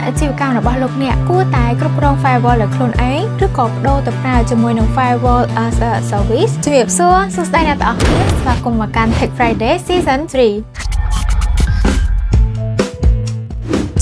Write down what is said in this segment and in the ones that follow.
អាជីវកម្មរបស់លោកអ្នកគួរតែគ្រប់គ្រង firewall ដោយខ្លួនឯងឬក៏បដូរទៅប្រើជាមួយនឹង firewall as a service ជំរាបសួរសួស្តីអ្នកទាំងអស់គ្នាស្វាគមន៍មកកាន់ Tech Friday Season 3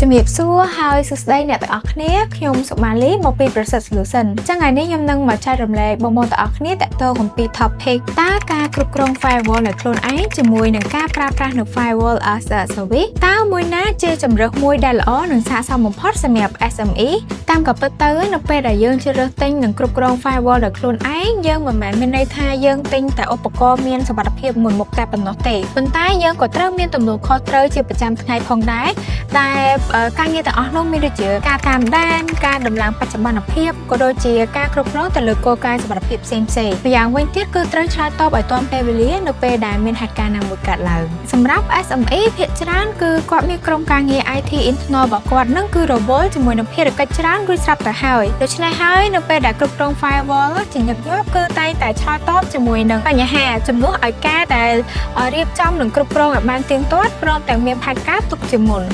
ជំរាបសួរហើយសួស្តីអ្នកទាំងអស់គ្នាខ្ញុំសុមាលីមកពី Process Solution ចឹងថ្ងៃនេះខ្ញុំនឹងមកចែករំលែកបងប្អូនទាំងអស់គ្នាតទៅអំពី topic តើការគ្រប់គ្រង firewall ដោយខ្លួនឯងជាមួយនឹងការប្រើប្រាស់នៅ firewall as a service តើមួយណាជាជម្រើសមួយដែលល្អនិងស័ក្តិសមបំផុតសម្រាប់ SME តាមក៏ពិតទៅនៅពេលដែលយើងជ្រើសរើសទិញនិងគ្រប់គ្រង firewall ដោយខ្លួនឯងយើងមិនមែនមានន័យថាយើងទិញតែឧបករណ៍មានសុវត្ថិភាពមួយមុខតែប៉ុណ្ណោះទេប៉ុន្តែយើងក៏ត្រូវមានទំនួលខុសត្រូវជាប្រចាំថ្ងៃផងដែរដែលការងារទាំងអស់នោះមានដូចជាការតាមដានការដំឡើងបច្ចុប្បន្នភាពក៏ដូចជាការគ្រប់គ្រងទៅលើគោលការណ៍សុវត្ថិភាពផ្សេងៗម្យ៉ាងវិញទៀតគឺត្រូវឆ្លើយតបឲ្យទាន់ពេលវេលានៅពេលដែលមានហេតុការណ៍ណាមួយកើតឡើងសម្រាប់ SME ភាគច្រើនគឺគាត់មានក្រុមការងារ IT internal របស់គាត់នឹងគឺរវល់ជាមួយនឹងភារកិច្ចច្រើនរួចស្រាប់ទៅហើយដូច្នេះហើយនៅពេលដែលគ្រប់គ្រង firewall ជាញឹកញាប់គឺតែងតែឆ្លើយតបជាមួយនឹងបញ្ហាជំនួសឲ្យការដែលរៀបចំនិងគ្រប់គ្រងឲ្យបានទៀងទាត់ព្រមទាំងមានផែនការទុកជាមុន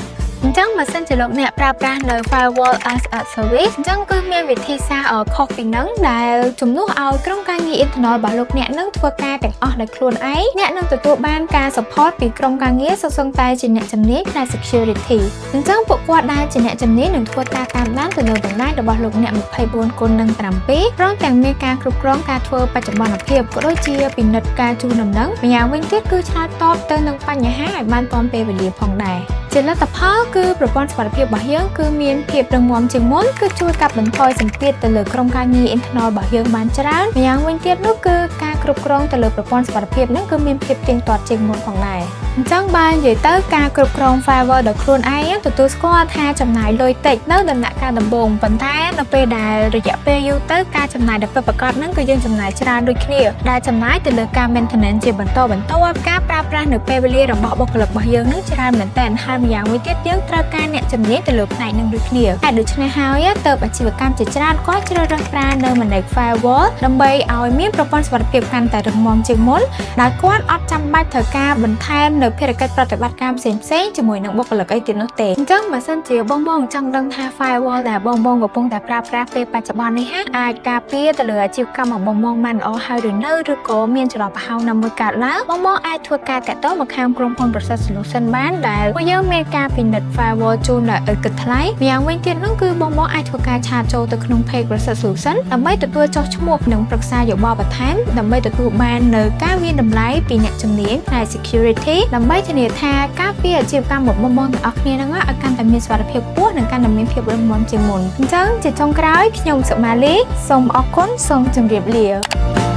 អញ្ចឹងបើសិនជាលោកអ្នកប្រើប្រាស់នៅ firewall as a service អញ្ចឹងគឺមានវិធីសាស្ត្រខុសពីនឹងដែលជំនួសឲ្យក្រុមការងារ internal របស់លោកអ្នកនឹងធ្វើការទាំងអស់ដោយខ្លួនឯងអ្នកនឹងទទួលបានការ support ពីក្រុមការងារសុទ្ធសឹងតែជាអ្នកជំនាញផ្នែក security អញ្ចឹងពួកគាត់ដែលជាអ្នកជំនាញនឹងធ្វើការតាមដានទៅលើបណ្ដាញរបស់លោកអ្នក24/7ព្រមទាំងមានការគ្រប់គ្រងការធ្វើបច្ចុប្បន្នភាពក៏ដូចជាពិនិត្យការជូនដំណឹងម្យ៉ាងវិញទៀតគឺឆ្លើយតបទៅនឹងបញ្ហាឲ្យបានទាន់ពេលវេលាផងដែរជាលទ្ធផលគឺប្រព័ន្ធសុវត្ថិភាពរបស់យើងគឺមានភាពរឹងមាំជាងមុនគឺជួយកាត់បន្ថយសម្ពាធទៅលើក្រុមការងារ internal របស់យើងបានច្រើនម្យ៉ាងវិញទៀតនោះគឺការគ្រប់គ្រងទៅលើប្រព័ន្ធសុវត្ថិភាពហ្នឹងគឺមានភាពទៀងទាត់ជាងមុនផងដែរអញ្ចឹងបើនិយាយទៅការគ្រប់គ្រង firewall ដោយខ្លួនឯងទទួលស្គាល់ថាចំណាយលុយតិចនៅដំណាក់កាលដំបូងប៉ុន្តែនៅពេលដែលរយៈពេលយូរទៅការចំណាយដែលពិតប្រាកដហ្នឹងគឺយើងចំណាយច្រើនដូចគ្នាដែលចំណាយទៅលើការ maintenance ជាបន្តបន្ទាប់ការប្រើប្រាស់នៅពេលវេលារបស់បុគ្គលិករបស់យើងហ្នឹងច្រើនមែនទែនហើយម្យ៉ាងវិញទៀតយើងត្រូវការអ្នកជំនាញទៅលើផ្នែកនឹងដូចគ្នាហើយដូច្នេះហើយទើបអាជីវកម្មជាច្រើនគាត់ជ្រើសរើសប្រើនៅ managed firewall ដើម្បីឲ្យមានប្រព័ន្ធសុវត្ថិភាពកាន់តែរឹងមាំជាងមុនដែលគាត់អត់ចាំបាច់ត្រូវការបន្ថែមនៅភារកិច្ចប្រតិបត្តិការផ្សេងៗជាមួយនឹងបុគ្គលិកអីទៀតនោះទេអញ្ចឹងបើសិនជាបងចង់ដឹងថា firewall ដែលបងកំពុងតែប្រើប្រាស់ពេលបច្ចុប្បន្ននេះអាចការពារទៅលើអាជីវកម្មរបស់បងបានល្អហើយឬនៅឬក៏មានចរន្តប្រហោងណាមួយកើតឡើងបងអាចធ្វើការតាក់ទងមកខាងក្រុមហ៊ុន Process Solution បានដែលពួកយើងមានការពិនិត្យ firewall ជូនដោយគិតថ្លៃម្យ៉ាងវិញទៀតនោះគឺបងអាចធ្វើការឆាតចូលទៅក្នុង page Process Solution ដើម្បីទទួលចុះឈ្មោះនិងប្រឹក្សាយោបល់បន្ថែមដើម្បីទទួលបាននៅការវាយតម្លៃពីអ្នកជំនាញផ្នែក security ដើម្បីធានាថាការពារអាជីវកម្មរបស់បងទាំងអស់គ្នានឹងឲ្យកាន់តែមានសុវត្ថិភាពខ្ពស់និងកាន់តែមានភាពរឹងមាំជាងមុនអញ្ចឹងជាចុងក្រោយខ្ញុំសុមាលីសូមអរគុណសូមជម្រាបលា